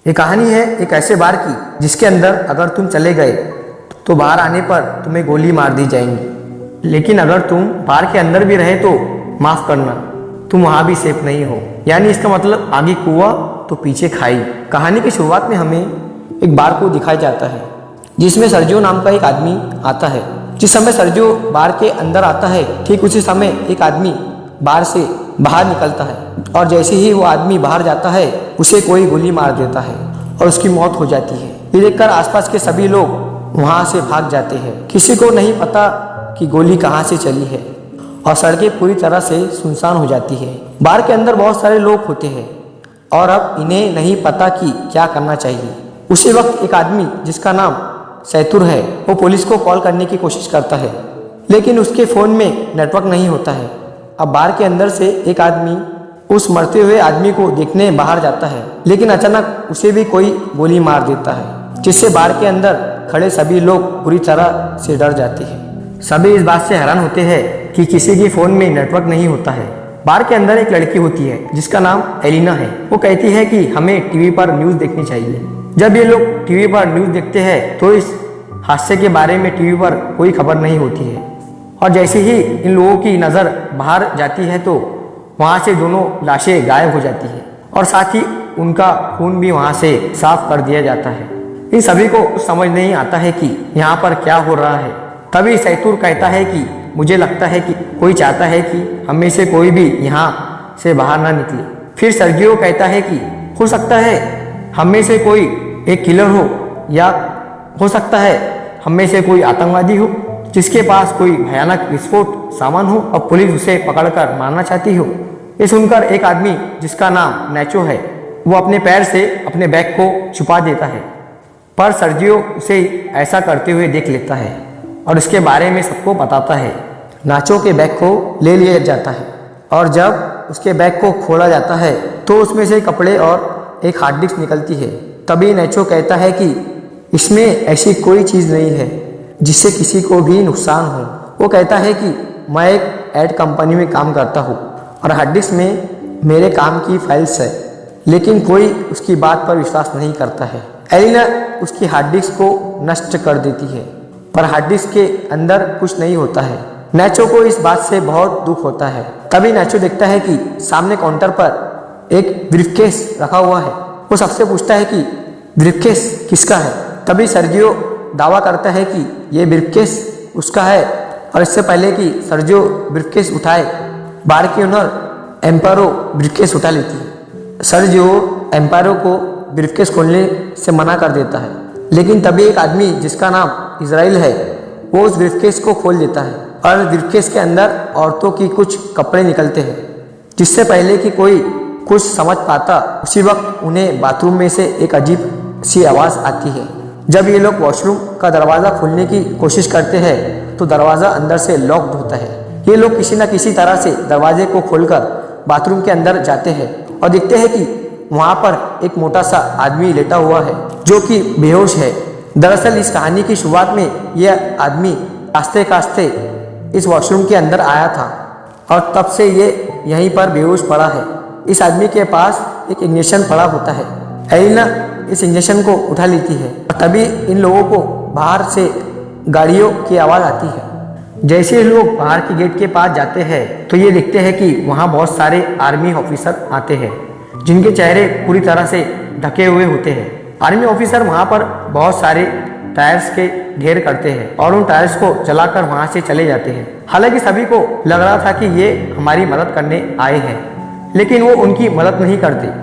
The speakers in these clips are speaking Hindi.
ये कहानी है एक ऐसे बार की जिसके अंदर अगर तुम चले गए तो बाहर आने पर तुम्हें गोली मार दी जाएंगी, लेकिन अगर तुम बार के अंदर भी रहे तो माफ करना, तुम वहां भी सेफ नहीं हो। यानी इसका मतलब आगे कुआं तो पीछे खाई। कहानी की शुरुआत में हमें एक बार को दिखाया जाता है जिसमें सर्जियो नाम का एक आदमी आता है। जिस समय सर्जियो बार के अंदर आता है ठीक उसी समय एक आदमी बार से बाहर निकलता है और जैसे ही वो आदमी बाहर जाता है उसे कोई गोली मार देता है और उसकी मौत हो जाती है। ये देखकर आसपास के सभी लोग वहां से भाग जाते हैं। किसी को नहीं पता कि गोली कहाँ से चली है और सड़कें पूरी तरह से सुनसान हो जाती है। बार के अंदर बहुत सारे लोग होते हैं और अब इन्हें नहीं पता कि क्या करना चाहिए। उसी वक्त एक आदमी जिसका नाम सैतुर है वो पुलिस को कॉल करने की कोशिश करता है, लेकिन उसके फ़ोन में नेटवर्क नहीं होता है। अब बार के अंदर से एक आदमी उस मरते हुए आदमी को देखने बाहर जाता है, लेकिन अचानक उसे भी कोई गोली मार देता है, जिससे बार के अंदर खड़े सभी लोग बुरी तरह से डर जाते हैं। सभी इस बात से हैरान होते हैं कि किसी के फ़ोन में नेटवर्क नहीं होता है। बार के अंदर एक लड़की होती है जिसका नाम एलिना है। वो कहती है कि हमें टीवी पर न्यूज़ देखनी चाहिए। जब ये लोग टीवी पर न्यूज़ देखते हैं तो इस हादसे के बारे में टीवी पर कोई खबर नहीं होती है और जैसे ही इन लोगों की नज़र बाहर जाती है तो वहाँ से दोनों लाशें गायब हो जाती है और साथ ही उनका खून भी वहाँ से साफ कर दिया जाता है। इन सभी को समझ नहीं आता है कि यहाँ पर क्या हो रहा है। तभी सैतुर कहता है कि मुझे लगता है कि कोई चाहता है कि हम में से कोई भी यहाँ से बाहर ना निकले। फिर सर्जियो कहता है कि हो सकता है हम में से कोई एक किलर हो या हो सकता है हम में से कोई आतंकवादी हो जिसके पास कोई भयानक विस्फोट सामान हो और पुलिस उसे पकड़कर मारना चाहती हो। ये सुनकर एक आदमी जिसका नाम नैचो है वो अपने पैर से अपने बैग को छुपा देता है, पर सर्जियो उसे ऐसा करते हुए देख लेता है और उसके बारे में सबको बताता है। नाचो के बैग को ले लिया जाता है और जब उसके बैग को खोला जाता है तो उसमें से कपड़े और एक हार्ड डिस्क निकलती है। तभी नैचो कहता है कि इसमें ऐसी कोई चीज़ नहीं है जिससे किसी को भी नुकसान हो। वो कहता है कि मैं एक ऐड कंपनी में काम करता हूँ और हार्ड डिस्क में मेरे काम की फाइल्स है, लेकिन कोई उसकी बात पर विश्वास नहीं करता है। एलिना उसकी हार्ड डिस्क को नष्ट कर देती है, पर हार्ड डिस्क के अंदर कुछ नहीं होता है। नैचो को इस बात से बहुत दुख होता है। तभी नैचो देखता है कि सामने काउंटर पर एक ब्रीफकेस रखा हुआ है। वो सबसे पूछता है कि ब्रीफकेस किसका है। तभी सर्जियो दावा करता है कि ये ब्रीफकेस उसका है और इससे पहले कि सर्जियो ब्रीफकेस उठाए बार की ओनर एम्पारो ब्रीफकेस उठा लेती है। सर्जियो एम्पारो को ब्रीफकेस खोलने से मना कर देता है, लेकिन तभी एक आदमी जिसका नाम इजराइल है वो उस ब्रीफकेस को खोल देता है और ब्रीफकेस के अंदर औरतों की कुछ कपड़े निकलते हैं। जिससे पहले कि कोई कुछ समझ पाता उसी वक्त उन्हें बाथरूम में से एक अजीब सी आवाज़ आती है। जब ये लोग वॉशरूम का दरवाज़ा खोलने की कोशिश करते हैं तो दरवाज़ा अंदर से लॉक्ड होता है। ये लोग किसी न किसी तरह से दरवाजे को खोलकर बाथरूम के अंदर जाते हैं और देखते हैं कि वहाँ पर एक मोटा सा आदमी लेटा हुआ है जो कि बेहोश है। दरअसल इस कहानी की शुरुआत में यह आदमी आस्ते कास्ते इस वॉशरूम के अंदर आया था और तब से ये यहीं पर बेहोश पड़ा है। इस आदमी के पास एक इंजेक्शन पड़ा होता है। एलिना इस इंजेक्शन को उठा लेती है और तभी इन लोगों को बाहर से गाड़ियों की आवाज़ आती है। जैसे लोग बाहर के गेट के पास जाते हैं तो ये देखते हैं कि वहाँ बहुत सारे आर्मी ऑफिसर आते हैं जिनके चेहरे पूरी तरह से ढके हुए होते हैं। आर्मी ऑफिसर वहाँ पर बहुत सारे टायर्स के घेर करते हैं और उन टायर्स को जलाकर वहाँ से चले जाते हैं। हालांकि सभी को लग रहा था कि ये हमारी मदद करने आए हैं, लेकिन वो उनकी मदद नहीं करते।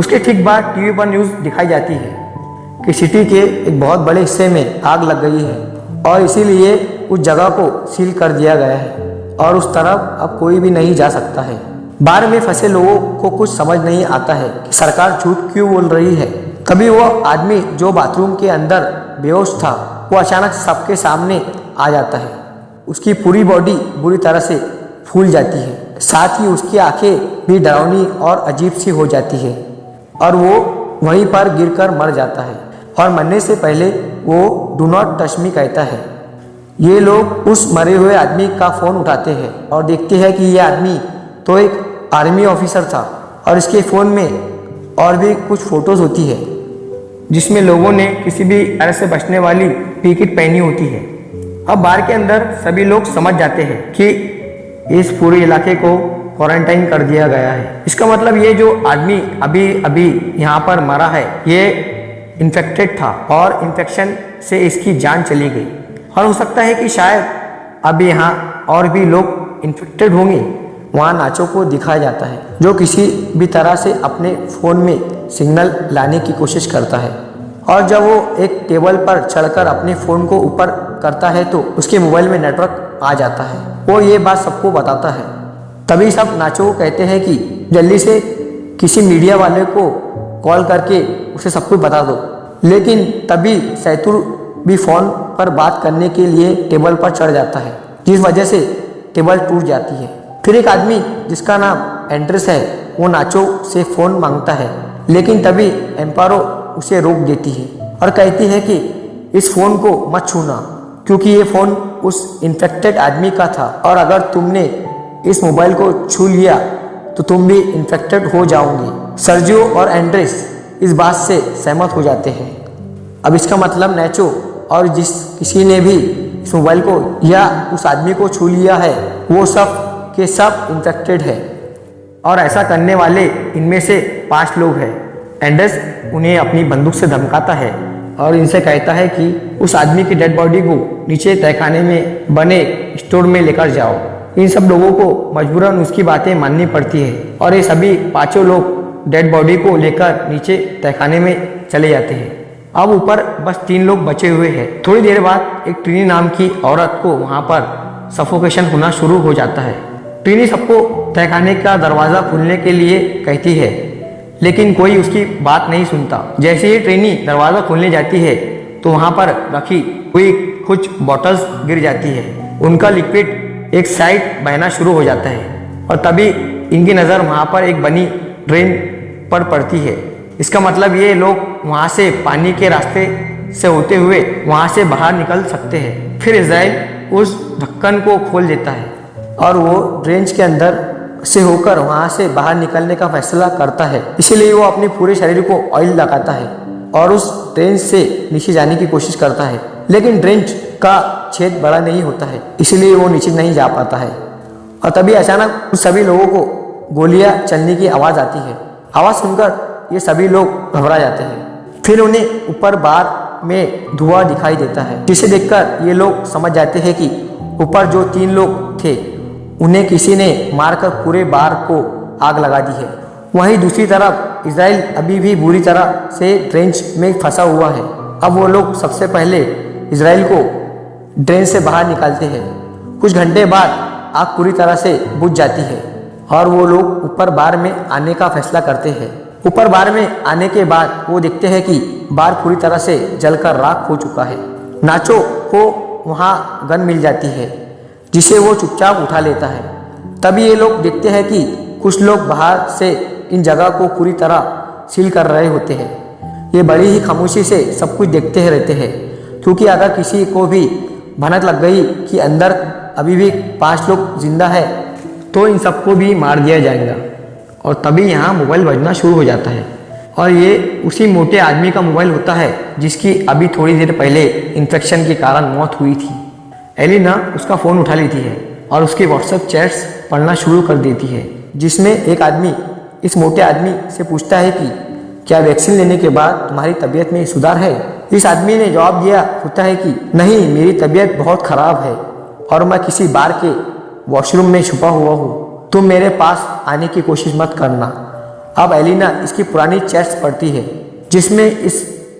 उसके ठीक बाद टीवी पर न्यूज़ दिखाई जाती है कि सिटी के एक बहुत बड़े हिस्से में आग लग गई है और इसीलिए उस जगह को सील कर दिया गया है और उस तरफ अब कोई भी नहीं जा सकता है। बार में फंसे लोगों को कुछ समझ नहीं आता है कि सरकार झूठ क्यों बोल रही है। तभी वो आदमी जो बाथरूम के अंदर बेहोश था वो अचानक सबके सामने आ जाता है। उसकी पूरी बॉडी बुरी तरह से फूल जाती है, साथ ही उसकी आंखें भी डरावनी और अजीब सी हो जाती है और वो वहीं पर गिरकर मर जाता है और मरने से पहले वो डू नॉट टच मी कहता है। ये लोग उस मरे हुए आदमी का फ़ोन उठाते हैं और देखते हैं कि ये आदमी तो एक आर्मी ऑफिसर था और इसके फ़ोन में और भी कुछ फ़ोटोज़ होती है। जिसमें लोगों ने किसी भी वायरस से बचने वाली टिकट पहनी होती है। अब बार के अंदर सभी लोग समझ जाते हैं कि इस पूरे इलाके को क्वारंटाइन कर दिया गया है। इसका मतलब ये जो आदमी अभी अभी यहाँ पर मरा है ये इन्फेक्टेड था और इन्फेक्शन से इसकी जान चली गई। और हो सकता है कि शायद अब यहाँ और भी लोग इन्फेक्टेड होंगे। वहाँ नाचो को दिखाया जाता है जो किसी भी तरह से अपने फ़ोन में सिग्नल लाने की कोशिश करता है, और जब वो एक टेबल पर चढ़कर अपने फ़ोन को ऊपर करता है तो उसके मोबाइल में नेटवर्क आ जाता है। वो ये बात सबको बताता है। तभी सब नाचो को कहते हैं कि जल्दी से किसी मीडिया वाले को कॉल करके उसे सब कुछ बता दो। लेकिन तभी सैतुर भी फ़ोन पर बात करने के लिए टेबल पर चढ़ जाता है, जिस वजह से टेबल टूट जाती है। फिर एक आदमी जिसका नाम एंड्रेस है वो नाचो से फ़ोन मांगता है, लेकिन तभी एम्पारो उसे रोक देती है और कहती है कि इस फ़ोन को मत छूना, क्योंकि ये फ़ोन उस इन्फेक्टेड आदमी का था और अगर तुमने इस मोबाइल को छू लिया तो तुम भी इन्फेक्टेड हो जाओगे। सर्जियो और एंड्रेस इस बात से सहमत हो जाते हैं। अब इसका मतलब नाचो और जिस किसी ने भी इस मोबाइल को या उस आदमी को छू लिया है वो सब के सब इन्फेक्टेड है, और ऐसा करने वाले इनमें से 5 लोग हैं। एंड्रेस उन्हें अपनी बंदूक से धमकाता है और इनसे कहता है कि उस आदमी की डेड बॉडी को नीचे तहखाने में बने स्टोर में लेकर जाओ। इन सब लोगों को मजबूरन उसकी बातें माननी पड़ती है और ये सभी 5 लोग डेड बॉडी को लेकर नीचे तहखाने में चले जाते हैं। अब ऊपर बस 3 लोग बचे हुए हैं। थोड़ी देर बाद एक ट्रीनी नाम की औरत को वहाँ पर सफोकेशन होना शुरू हो जाता है। ट्रीनी सबको तहखाने का दरवाज़ा खोलने के लिए कहती है, लेकिन कोई उसकी बात नहीं सुनता। जैसे ही ट्रीनी दरवाज़ा खोलने जाती है तो वहाँ पर रखी हुई कुछ बॉटल्स गिर जाती है। उनका लिक्विड एक साइड बहना शुरू हो जाता है और तभी इनकी नज़र वहाँ पर एक बनी ड्रेन पर पड़ती है। इसका मतलब ये लोग वहाँ से पानी के रास्ते से होते हुए वहाँ से बाहर निकल सकते हैं। फिर इजराइल उस ढक्कन को खोल देता है और वो ड्रेंच के अंदर से होकर वहाँ से बाहर निकलने का फैसला करता है। इसीलिए वो अपने पूरे शरीर को ऑयल लगाता है और उस ड्रेंच से नीचे जाने की कोशिश करता है, लेकिन ड्रेंच का छेद बड़ा नहीं होता है, इसीलिए वो नीचे नहीं जा पाता है। और तभी अचानक उन सभी लोगों को गोलियां चलने की आवाज़ आती है। आवाज़ सुनकर ये सभी लोग घबरा जाते हैं। फिर उन्हें ऊपर बार में धुआं दिखाई देता है, जिसे देखकर ये लोग समझ जाते हैं कि ऊपर जो 3 लोग थे उन्हें किसी ने मारकर पूरे बार को आग लगा दी है। वहीं दूसरी तरफ इजराइल अभी भी बुरी तरह से ट्रेंच में फंसा हुआ है। अब वो लोग सबसे पहले इजराइल को ड्रेन से बाहर निकालते हैं। कुछ घंटे बाद आग पूरी तरह से बुझ जाती है और वो लोग ऊपर बार में आने का फैसला करते हैं। ऊपर बार में आने के बाद वो देखते हैं कि बार पूरी तरह से जलकर राख हो चुका है। नाचो को वहाँ गन मिल जाती है, जिसे वो चुपचाप उठा लेता है। तभी ये लोग देखते हैं कि कुछ लोग बाहर से इन जगह को पूरी तरह सील कर रहे होते हैं। ये बड़ी ही खामोशी से सब कुछ देखते रहते हैं, क्योंकि अगर किसी को भी भनक लग गई कि अंदर अभी भी 5 लोग जिंदा है तो इन सबको भी मार दिया जाएगा। और तभी यहाँ मोबाइल बजना शुरू हो जाता है और ये उसी मोटे आदमी का मोबाइल होता है जिसकी अभी थोड़ी देर पहले इन्फेक्शन के कारण मौत हुई थी। एलिना उसका फ़ोन उठा लेती है और उसके व्हाट्सएप चैट्स पढ़ना शुरू कर देती है, जिसमें एक आदमी इस मोटे आदमी से पूछता है कि क्या वैक्सीन लेने के बाद तुम्हारी तबीयत में सुधार है। इस आदमी ने जवाब दिया होता है कि नहीं, मेरी तबीयत बहुत ख़राब है और मैं किसी बार के वॉशरूम में छुपा हुआ हूँ। तुम मेरे पास आने की कोशिश मत करना। अब एलिना इसकी पुरानी चैट्स पढ़ती है, जिसमें इस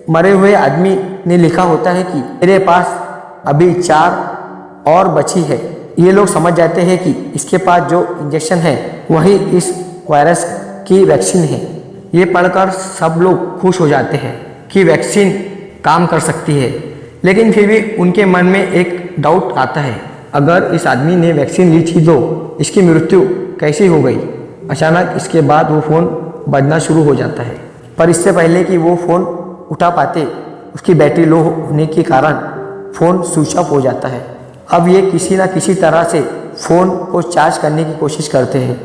मरे हुए आदमी ने लिखा होता है कि मेरे पास अभी 4 और बची है। ये लोग समझ जाते हैं कि इसके पास जो इंजेक्शन है वही इस वायरस की वैक्सीन है। ये पढ़कर सब लोग खुश हो जाते हैं कि वैक्सीन काम कर सकती है, लेकिन फिर भी उनके मन में एक डाउट आता है, अगर इस आदमी ने वैक्सीन ली थी तो इसकी मृत्यु कैसी हो गई। अचानक इसके बाद वो फ़ोन बजना शुरू हो जाता है, पर इससे पहले कि वो फ़ोन उठा पाते उसकी बैटरी लो होने के कारण फ़ोन स्विच ऑफ हो जाता है। अब ये किसी न किसी तरह से फ़ोन को चार्ज करने की कोशिश करते हैं।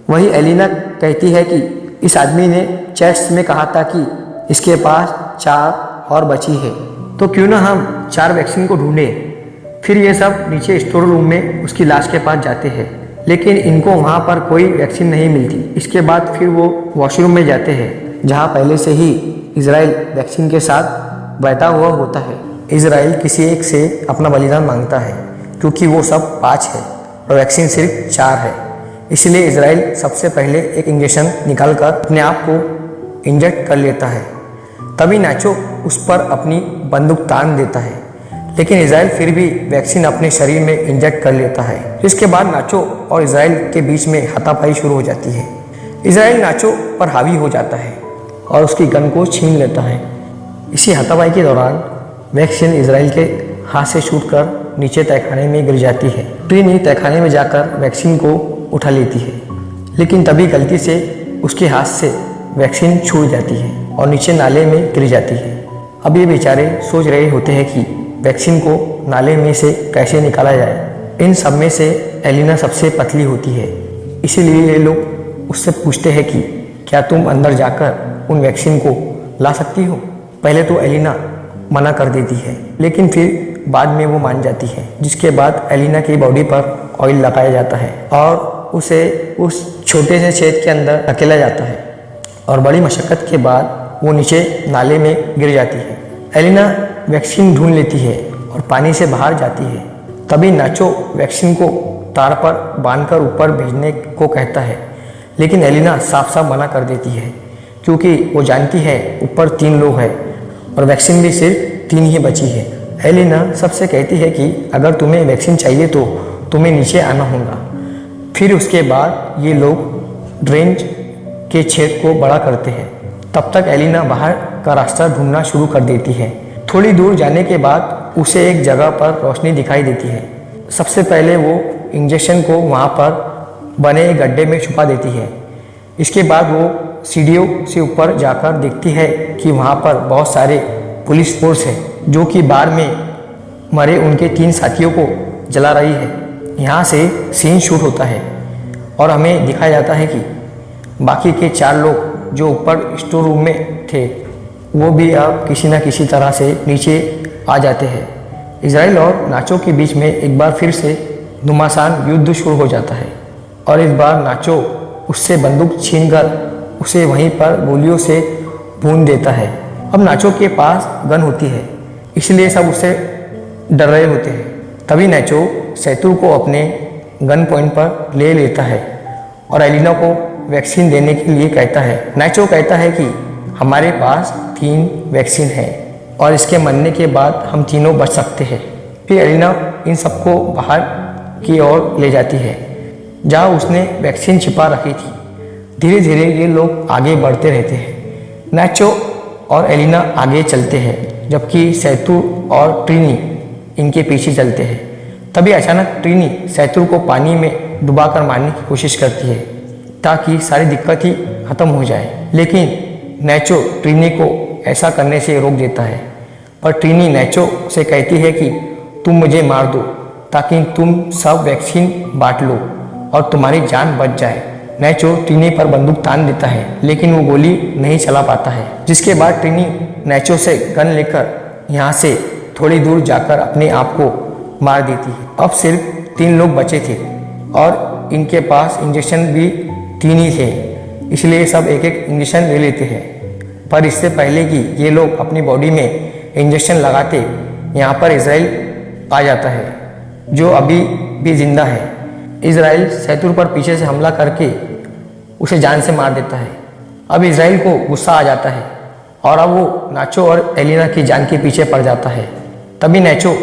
वहीं एलिना कहती है कि इस आदमी ने चैट्स में कहा था कि इसके पास 4 और बची है, तो क्यों ना हम 4 वैक्सीन को ढूंढें। फिर ये सब नीचे स्टोर रूम में उसकी लाश के पास जाते हैं, लेकिन इनको वहाँ पर कोई वैक्सीन नहीं मिलती। इसके बाद फिर वो वॉशरूम में जाते हैं, जहाँ पहले से ही इजराइल वैक्सीन के साथ बैठा हुआ होता है। इजराइल किसी एक से अपना बलिदान मांगता है, क्योंकि वो सब 5 है और वैक्सीन सिर्फ 4 है। इसलिए इजराइल सबसे पहले एक इंजेक्शन निकालकर अपने आप को इंजेक्ट कर लेता है। तभी नाचो उस पर अपनी बंदूक तान देता है, लेकिन इजराइल फिर भी वैक्सीन अपने शरीर में इंजेक्ट कर लेता है। इसके बाद नाचो और इजराइल के बीच में हाथापाई शुरू हो जाती है। इजराइल नाचो पर हावी हो जाता है और उसकी गन को छीन लेता है। इसी हाथापाई के दौरान वैक्सीन इजराइल के हाथ से छूट कर नीचे तहखाने में गिर जाती है। ट्रिनी तहखाने में जाकर वैक्सीन को उठा लेती है, लेकिन तभी गलती से उसके हाथ से वैक्सीन छूट जाती है और नीचे नाले में गिर जाती है। अब ये बेचारे सोच रहे होते हैं कि वैक्सीन को नाले में से कैसे निकाला जाए। इन सब में से एलिना सबसे पतली होती है, इसीलिए ये लोग उससे पूछते हैं कि क्या तुम अंदर जाकर उन वैक्सीन को ला सकती हो। पहले तो एलिना मना कर देती है, लेकिन फिर बाद में वो मान जाती है, जिसके बाद एलिना की बॉडी पर ऑयल लगाया जाता है और उसे उस छोटे से छेद के अंदर धकेला जाता है और बड़ी मशक्क़त के बाद वो नीचे नाले में गिर जाती है। एलिना वैक्सीन ढूंढ लेती है और पानी से बाहर जाती है। तभी नाचो वैक्सीन को तार पर बांधकर ऊपर भेजने को कहता है, लेकिन एलिना साफ साफ मना कर देती है, क्योंकि वो जानती है ऊपर 3 लोग हैं और वैक्सीन भी सिर्फ 3 ही बची है। एलिना सबसे कहती है कि अगर तुम्हें वैक्सीन चाहिए तो तुम्हें नीचे आना होगा। फिर उसके बाद ये लोग ड्रेंच के छेद को बड़ा करते हैं। तब तक एलिना बाहर का रास्ता ढूंढना शुरू कर देती है। थोड़ी दूर जाने के बाद उसे एक जगह पर रोशनी दिखाई देती है। सबसे पहले वो इंजेक्शन को वहाँ पर बने एक गड्ढे में छुपा देती है। इसके बाद वो सीढ़ियों से ऊपर जाकर देखती है कि वहाँ पर बहुत सारे पुलिस फोर्स है, जो कि बाढ़ में मरे उनके 3 साथियों को जला रही है। यहाँ से सीन शूट होता है और हमें दिखाया जाता है कि बाकी के 4 लोग जो ऊपर स्टोर रूम में थे वो भी अब किसी न किसी तरह से नीचे आ जाते हैं। इजराइल और नाचो के बीच में एक बार फिर से घमासान युद्ध शुरू हो जाता है और इस बार नाचो उससे बंदूक छीनकर उसे वहीं पर गोलियों से भून देता है। अब नाचो के पास गन होती है, इसलिए सब उससे डर रहे होते हैं। तभी नाचो सैतुर को अपने गन पॉइंट पर ले लेता है और एलिना को वैक्सीन देने के लिए कहता है। नाचो कहता है कि हमारे पास 3 वैक्सीन है और इसके मरने के बाद हम तीनों बच सकते हैं। फिर एलिना इन सबको बाहर की ओर ले जाती है, जहाँ उसने वैक्सीन छिपा रखी थी। धीरे धीरे ये लोग आगे बढ़ते रहते हैं। नाचो और एलिना आगे चलते हैं, जबकि सैतुर और ट्रिनी इनके पीछे चलते हैं। तभी अचानक ट्रिनी सैतुर को पानी में डुबाकर मारने की कोशिश करती है, ताकि सारी दिक्कत ही खत्म हो जाए। लेकिन नैचो ट्रिनी को ऐसा करने से रोक देता है, पर ट्रिनी नैचो से कहती है कि तुम मुझे मार दो ताकि तुम सब वैक्सीन बांट लो और तुम्हारी जान बच जाए। नैचो ट्रिनी पर बंदूक तान देता है, लेकिन वो गोली नहीं चला पाता है, जिसके बाद ट्रिनी नैचो से गन लेकर यहाँ से थोड़ी दूर जाकर अपने आप को मार देती है। अब सिर्फ 3 लोग बचे थे और इनके पास इंजेक्शन भी 3 ही थे, इसलिए सब एक एक इंजेक्शन ले लेते हैं। पर इससे पहले कि ये लोग अपनी बॉडी में इंजेक्शन लगाते, यहाँ पर इजराइल आ जाता है, जो अभी भी जिंदा है। इजराइल सैतुर पर पीछे से हमला करके उसे जान से मार देता है। अब इजराइल को गुस्सा आ जाता है और अब वो नाचो और एलिना की जान के पीछे पड़ जाता है। तभी नाचो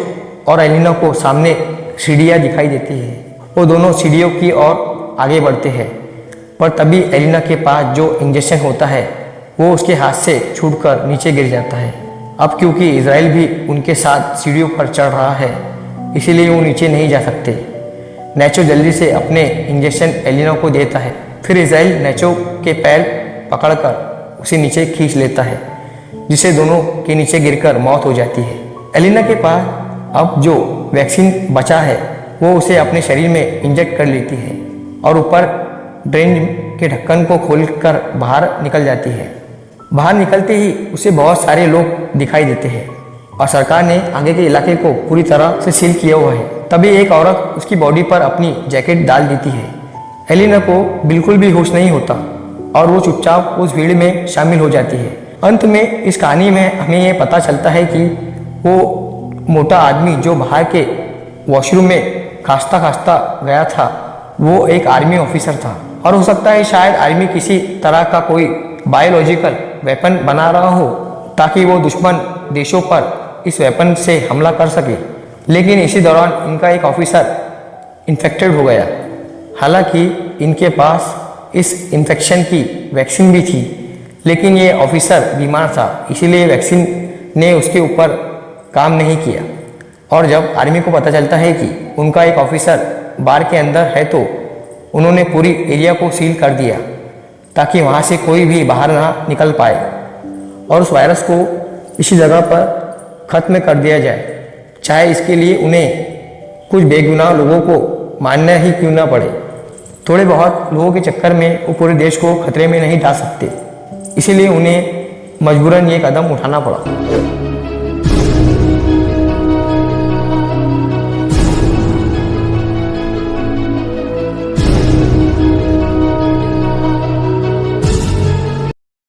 और एलिना को सामने सीढ़ियाँ दिखाई देती है। वो दोनों सीढ़ियों की ओर आगे बढ़ते हैं, पर तभी एलिना के पास जो इंजेक्शन होता है वो उसके हाथ से छूटकर नीचे गिर जाता है। अब क्योंकि इजराइल भी उनके साथ सीढ़ियों पर चढ़ रहा है, इसीलिए वो नीचे नहीं जा सकते। नैचो जल्दी से अपने इंजेक्शन एलिना को देता है। फिर इजराइल नैचो के पैर पकड़कर उसे नीचे खींच लेता है, जिससे दोनों के नीचे गिरकर मौत हो जाती है। एलिना के पास अब जो वैक्सीन बचा है वो उसे अपने शरीर में इंजेक्ट कर लेती है और ऊपर ड्रेन के ढक्कन को खोलकर बाहर निकल जाती है। बाहर निकलते ही उसे बहुत सारे लोग दिखाई देते हैं और सरकार ने आगे के इलाके को पूरी तरह से सील किया हुआ है। तभी एक औरत उसकी बॉडी पर अपनी जैकेट डाल देती है। एलिना को बिल्कुल भी होश नहीं होता और वो चुपचाप उस भीड़ में शामिल हो जाती है। अंत में इस कहानी में हमें ये पता चलता है कि वो मोटा आदमी जो बाहर के वॉशरूम में खांसता खांसता गया था वो एक आर्मी ऑफिसर था और हो सकता है शायद आर्मी किसी तरह का कोई बायोलॉजिकल वेपन बना रहा हो ताकि वो दुश्मन देशों पर इस वेपन से हमला कर सके। लेकिन इसी दौरान इनका एक ऑफिसर इन्फेक्टेड हो गया। हालांकि इनके पास इस इन्फेक्शन की वैक्सीन भी थी, लेकिन ये ऑफिसर बीमार था, इसीलिए वैक्सीन ने उसके ऊपर काम नहीं किया। और जब आर्मी को पता चलता है कि उनका एक ऑफिसर बार के अंदर है तो उन्होंने पूरी एरिया को सील कर दिया ताकि वहाँ से कोई भी बाहर ना निकल पाए और उस वायरस को इसी जगह पर ख़त्म कर दिया जाए, चाहे इसके लिए उन्हें कुछ बेगुनाह लोगों को मारना ही क्यों ना पड़े। थोड़े बहुत लोगों के चक्कर में वो पूरे देश को खतरे में नहीं डाल सकते, इसीलिए उन्हें मजबूरन ये कदम उठाना पड़ा।